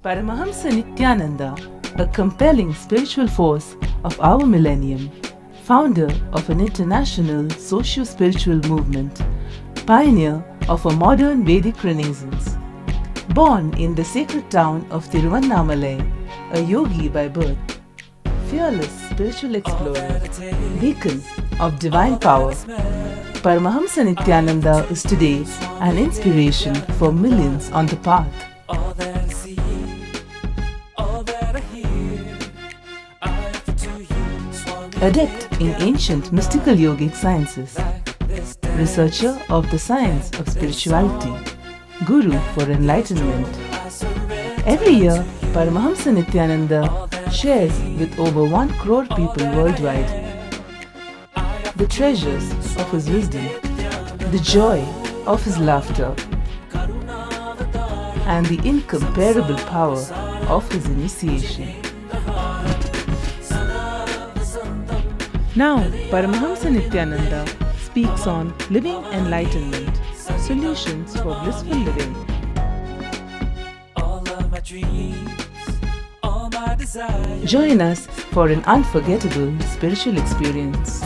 Paramahamsa Nityananda, a compelling spiritual force of our millennium, founder of an international socio-spiritual movement, pioneer of a modern Vedic renaissance. Born in the sacred town of Tiruvannamalai, a yogi by birth, fearless spiritual explorer, beacon of divine power, Paramahamsa Nityananda is today an inspiration for millions on the path. Adept in ancient mystical yogic sciences, researcher of the science of spirituality, guru for enlightenment. Every year, Paramahamsa Nityananda shares with over 1 crore people worldwide the treasures of his wisdom, the joy of his laughter, and the incomparable power of his initiation. Now, Paramahamsa Nityananda speaks on living enlightenment, solutions for blissful living. Join us for an unforgettable spiritual experience.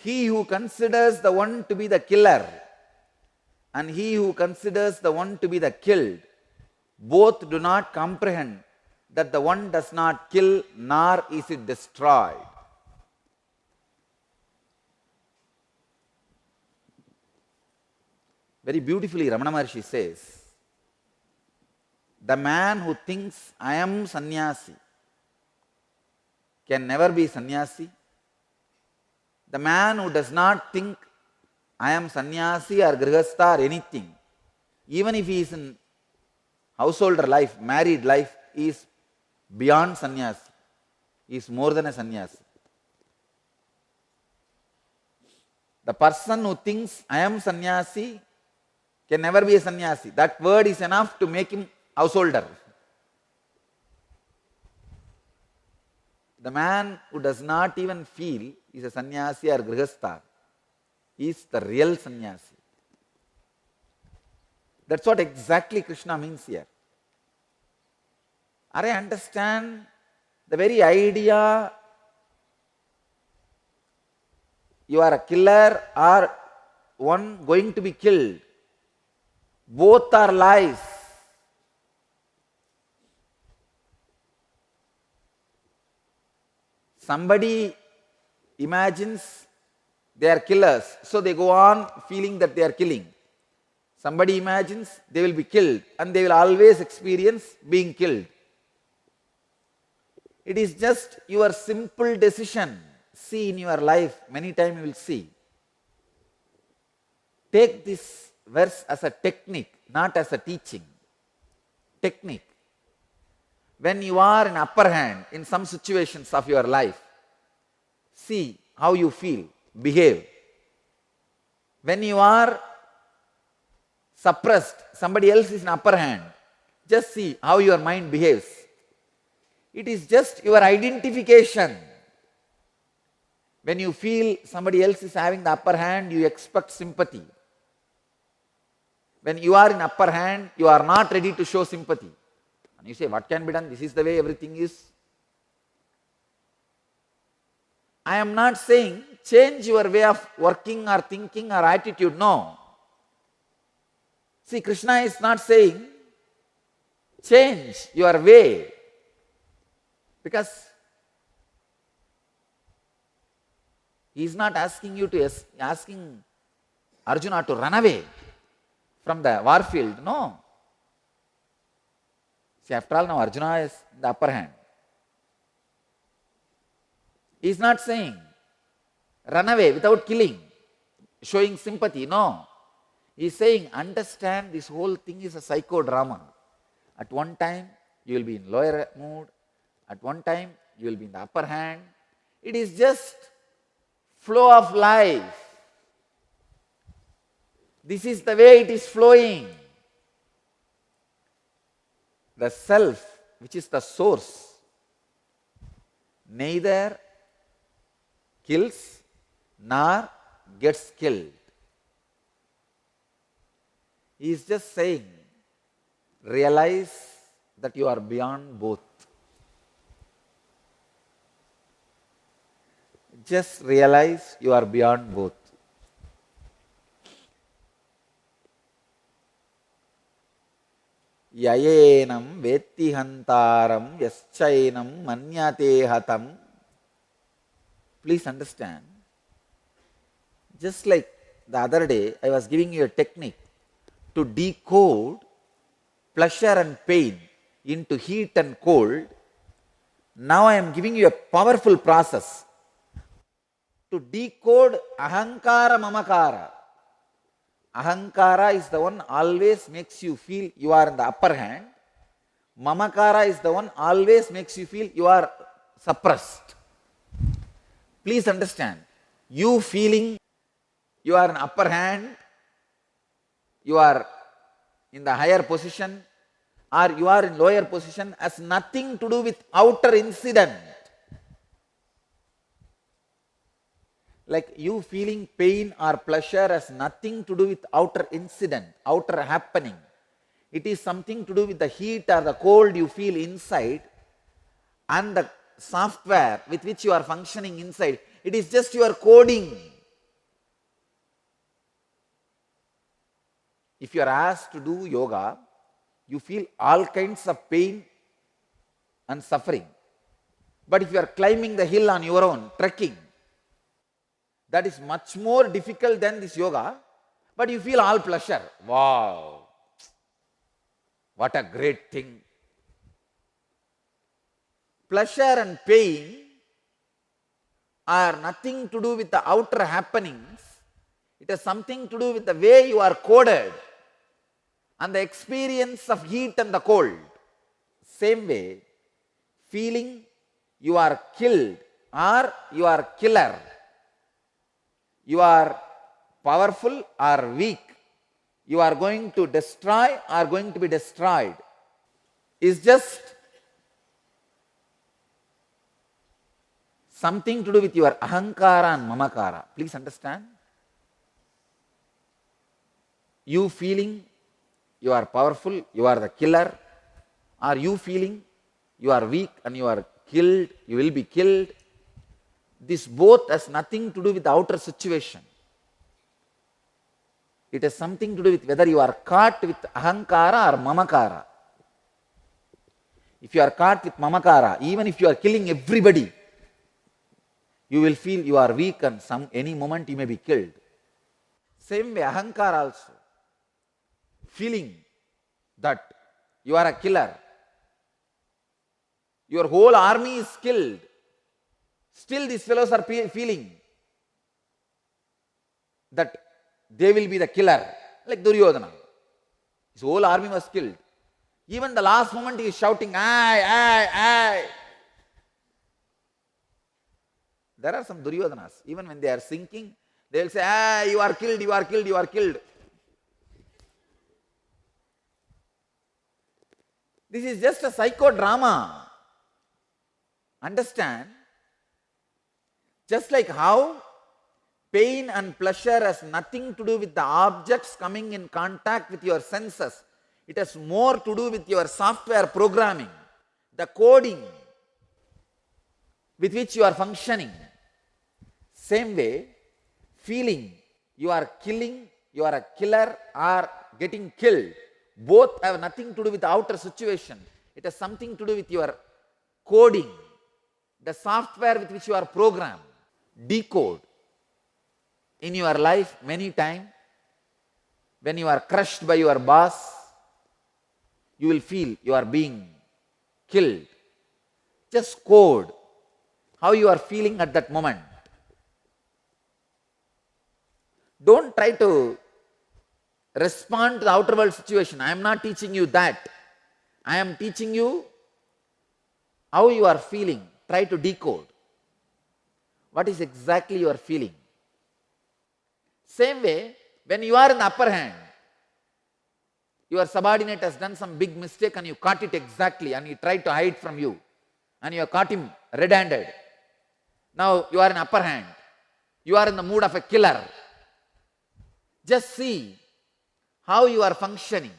He who considers the one to be the killer and he who considers the one to be the killed, both do not comprehend that the one does not kill nor is it destroyed. Very beautifully Ramana Maharshi says, the man who thinks I am sannyasi can never be sannyasi. The man who does not think I am sannyasi or grihastha or anything, even if he is in householder life, married life, he is beyond sannyasi. He is more than a sannyasi. The person who thinks I am sannyasi can never be a sannyasi. That word is enough to make him householder. The man who does not even feel is a sannyasi or grihastha is the real sannyasi. That's what exactly Krishna means here. I understand the very idea you are a killer or one going to be killed. Both are lies. Somebody imagines they are killers, so they go on feeling that they are killing. Somebody imagines they will be killed and they will always experience being killed. It is just your simple decision. See in your life, many times you will see. Take this verse as a technique, not as a teaching. Technique. When you are in upper hand in some situations of your life, see how you feel, behave. When you are suppressed, somebody else is in upper hand, just see how your mind behaves. It is just your identification. When you feel somebody else is having the upper hand, you expect sympathy. When you are in upper hand, you are not ready to show sympathy. And you say, what can be done? This is the way everything is. I am not saying change your way of working or thinking or attitude. No. See, Krishna is not saying change your way, because he is not asking you to asking Arjuna to run away from the war field. No. See, after all, now Arjuna is in the upper hand. He is not saying run away without killing, showing sympathy. No. He is saying understand this whole thing is a psychodrama. At one time you will be in lower mood, at one time you will be in the upper hand. It is just flow of life. This is the way it is flowing. The self, which is the source, neither kills nor gets killed. He is just saying, realize that you are beyond both. Just realize you are beyond both. Yayenam vetti hantaram yaschainam manyate hatam. Please understand. Just like the other day, I was giving you a technique to decode pleasure and pain into heat and cold. Now I am giving you a powerful process to decode ahankara mamakara. Ahankara is the one always makes you feel you are in the upper hand. Mamakara is the one always makes you feel you are suppressed. Please understand, you feeling you are in upper hand, you are in the higher position, or you are in lower position has nothing to do with outer incident. Like you feeling pain or pleasure has nothing to do with outer incident, outer happening. It is something to do with the heat or the cold you feel inside and the software with which you are functioning inside. It is just your coding. If you are asked to do yoga, you feel all kinds of pain and suffering. But if you are climbing the hill on your own, trekking, that is much more difficult than this yoga, but you feel all pleasure. Wow! What a great thing. Pleasure and pain are nothing to do with the outer happenings. It has something to do with the way you are coded and the experience of heat and the cold. Same way, feeling you are killed or you are killer, you are powerful or weak, you are going to destroy or going to be destroyed, is just something to do with your ahankara and mamakara. Please understand. You feeling you are powerful, you are the killer, or you feeling you are weak and you are killed, you will be killed. This both has nothing to do with the outer situation. It has something to do with whether you are caught with ahankara or mamakara. If you are caught with mamakara, even if you are killing everybody, you will feel you are weak and any moment you may be killed. Same way, ahankara also. Feeling that you are a killer, your whole army is killed, still these fellows are feeling that they will be the killer, like Duryodhana. His whole army was killed. Even the last moment he is shouting, I. There are some Duryodhanas, even when they are sinking, they will say, you are killed, you are killed, you are killed. This is just a psychodrama. Understand? Just like how pain and pleasure has nothing to do with the objects coming in contact with your senses. It has more to do with your software programming, the coding with which you are functioning. Same way, feeling you are killing, you are a killer or getting killed, both have nothing to do with the outer situation. It has something to do with your coding, the software with which you are programmed. Decode. In your life, many times, when you are crushed by your boss, you will feel you are being killed. Just code how you are feeling at that moment. Don't try to respond to the outer world situation. I am not teaching you that. I am teaching you how you are feeling. Try to decode what is exactly you are feeling. Same way, when you are in the upper hand, your subordinate has done some big mistake and you caught it exactly and he tried to hide from you and you have caught him red-handed. Now you are in upper hand. You are in the mood of a killer. Just see how you are functioning.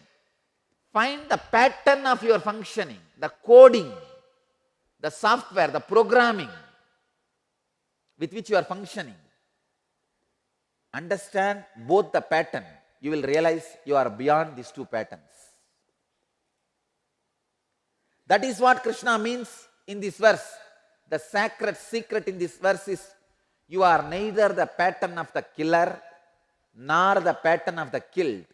Find the pattern of your functioning, the coding, the software, the programming with which you are functioning. Understand both the pattern. You will realize you are beyond these two patterns. That is what Krishna means in this verse. The sacred secret in this verse is you are neither the pattern of the killer nor the pattern of the killed.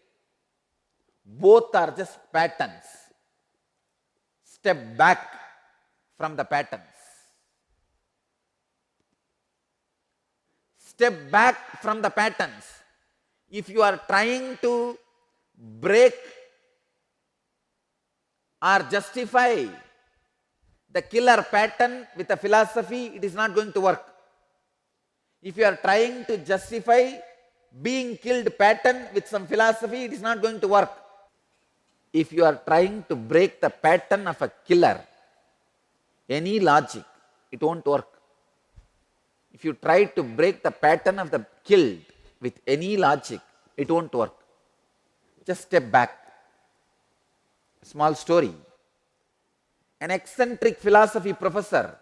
Both are just patterns. Step back from the patterns. Step back from the patterns. If you are trying to break or justify the killer pattern with a philosophy, it is not going to work. If you are trying to justify being killed pattern with some philosophy, it is not going to work. If you are trying to break the pattern of a killer, any logic, it won't work. If you try to break the pattern of the killed with any logic, it won't work. Just step back. A small story. An eccentric philosophy professor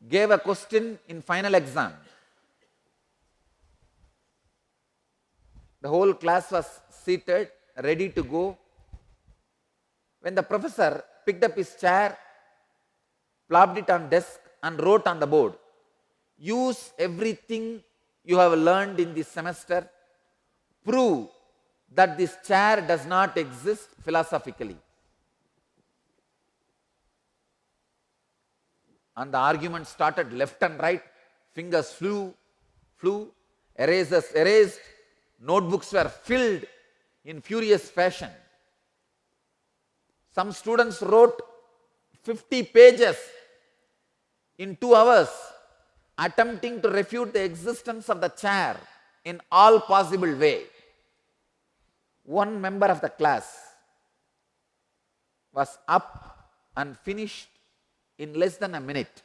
gave a question in final exam. The whole class was seated, ready to go. When the professor picked up his chair, plopped it on desk and wrote on the board, use everything you have learned in this semester, prove that this chair does not exist philosophically. And the argument started left and right, fingers flew, erasers erased, notebooks were filled in furious fashion. Some students wrote 50 pages in 2 hours, attempting to refute the existence of the chair in all possible way. One member of the class was up and finished in less than a minute.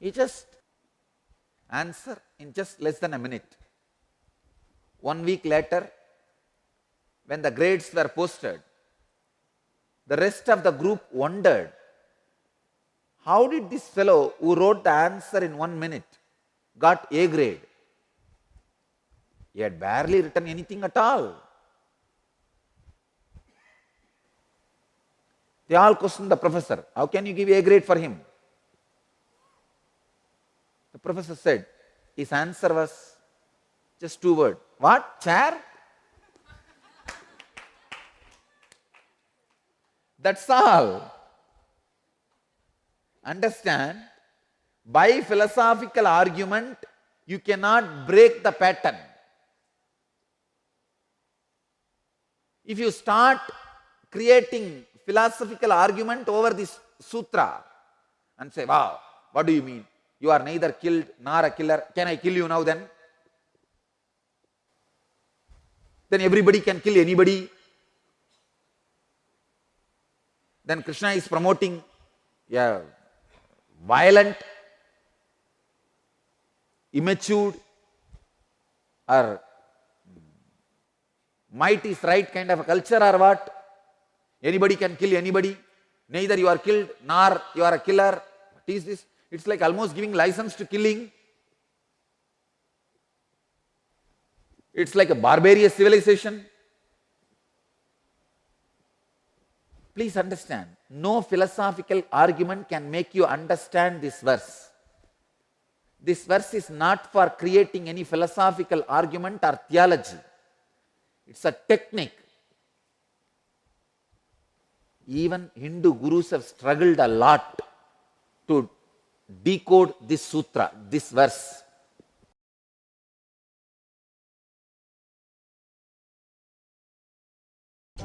He just answered in just less than a minute. 1 week later, when the grades were posted, the rest of the group wondered, how did this fellow who wrote the answer in 1 minute got A grade? He had barely written anything at all. They all questioned the professor, how can you give A grade for him? The professor said, his answer was just 2 words. What? Chair? That's all. Understand, by philosophical argument, you cannot break the pattern. If you start creating philosophical argument over this sutra and say, wow, what do you mean? You are neither killed nor a killer. Can I kill you now then? Then everybody can kill anybody. Then Krishna is promoting a violent, immature, or might is right kind of a culture or what? Anybody can kill anybody. Neither you are killed nor you are a killer. What is this? It's like almost giving license to killing. It's like a barbarous civilization. Please understand, no philosophical argument can make you understand this verse. This verse is not for creating any philosophical argument or theology. It's a technique. Even Hindu gurus have struggled a lot to decode this sutra, this verse.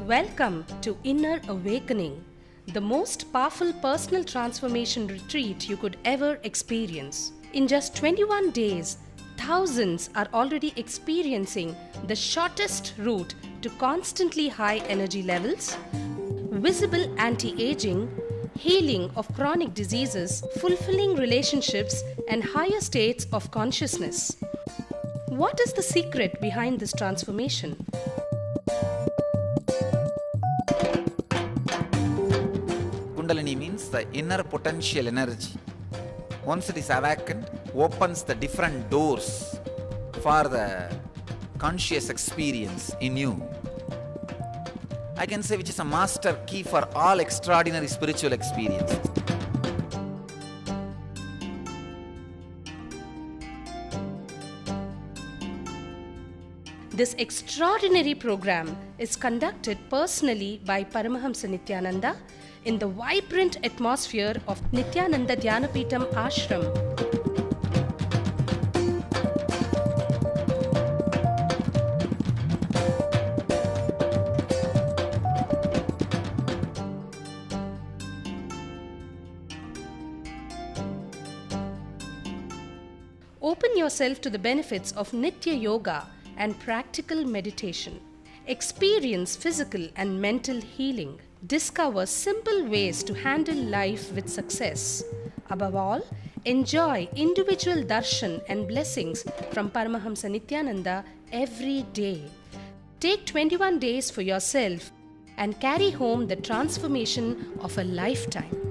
Welcome to Inner Awakening, the most powerful personal transformation retreat you could ever experience. In just 21 days, thousands are already experiencing the shortest route to constantly high energy levels, visible anti-aging, healing of chronic diseases, fulfilling relationships, and higher states of consciousness. What is the secret behind this transformation? Kundalini means the inner potential energy. Once it is awakened, opens the different doors for the conscious experience in you. I can say which is a master key for all extraordinary spiritual experiences. This extraordinary program is conducted personally by Paramahamsa Nityananda in the vibrant atmosphere of Nityananda Dhyanapitham Ashram. Open yourself to the benefits of Nitya Yoga and practical meditation. Experience physical and mental healing. Discover simple ways to handle life with success. Above all, enjoy individual darshan and blessings from Paramahamsa Nityananda every day. Take 21 days for yourself and carry home the transformation of a lifetime.